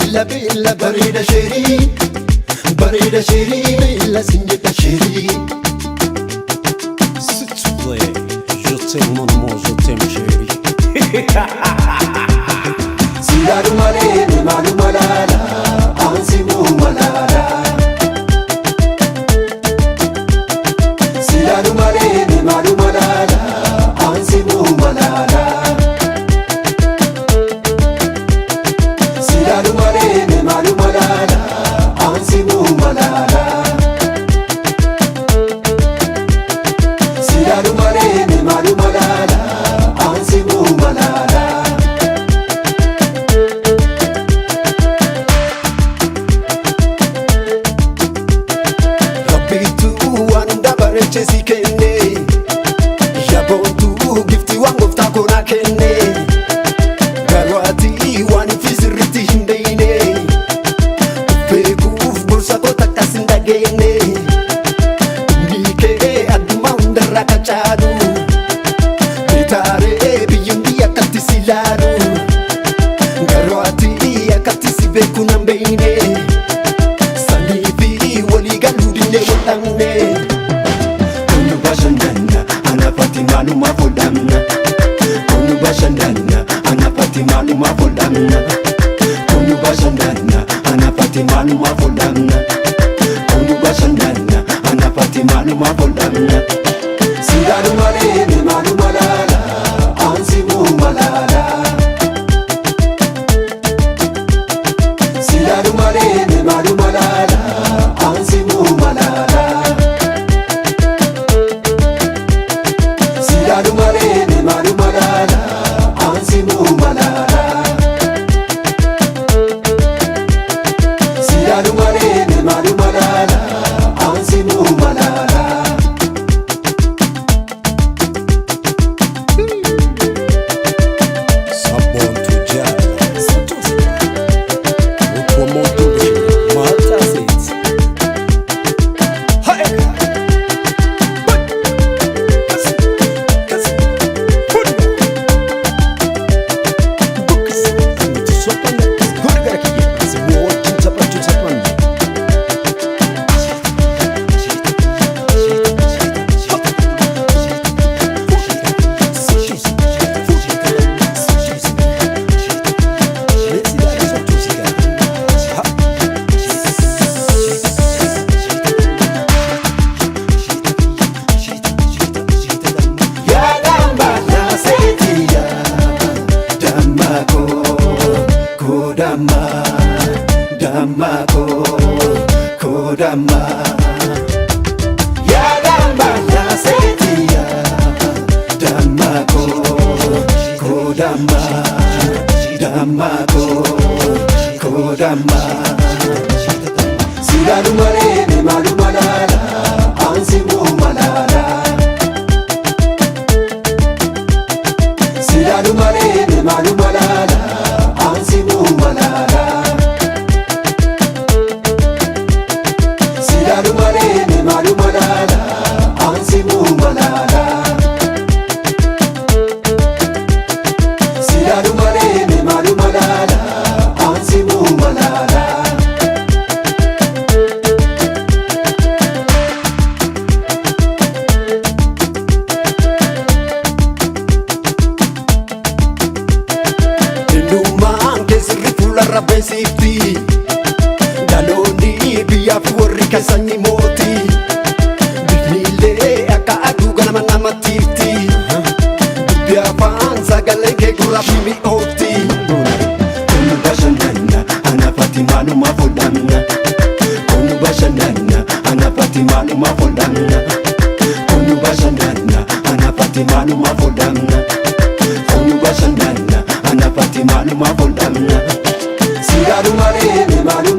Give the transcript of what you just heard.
billa billa barida sheri billa sinjeta sheri. S'il te plaît, je t'aime mon amour, je t'aime chérie. Sidaru male ni malu malala ansi mu malala. Sidaru male ni malu malala ansi mu malala. Sidaru male ni malu malala ansi mu malala. Sidaru male ni malu malala ansi mu malala. Chesi kenne Yabotu gifti wangu ftakona kenne Garwati wani fisiriti himbeine Fekuf bursa kota kasinda gene Nike aduma undara kachadu Betare biyundi yakati silaru Garwati yakati sibeku nambeine Sanifi wali galudine watangne Anapati maluma vodamna Kunu bashandana Anapati maluma vodamna Kunu bashandana Anapati maluma vodamna Kunu bashandana Anapati maluma vodamna. Sidaru male ni maluma lala Ansi mu malala. Sidaru male ni maluma lala Ansi mu malala. Sidaru male ni malu malala ansi mu malala. Sidaru male ni malu malala ansi mu malala. Sabon tujara Ukomoto Malta State. Kodama ya gamba ya setia Damako Kodama Kodama. Sidaru male ni malu malala ansi mu malala. Sidaru male ni malu malala ansi mu malala. Sidaru male ni malu malala ansi mu malala. Sidaru male ni malu malala ansi mu malala. Indumaan keessirri fuularra beeksifti Daloonni biyyaaf warri keessanni mooti Bifniillee akka aduu ganama namatiifti Dubbi afaan sagalee kee gurraaf mi'oofti. Kunu bashannana anapati maaluma fudhanna. Kunu bashannana anapati maaluma fudhanna. Kunu bashannana anapati maaluma fudhanna. Kunu bashannana anapati maaluma fudhanna. Sidaru male ni maaluma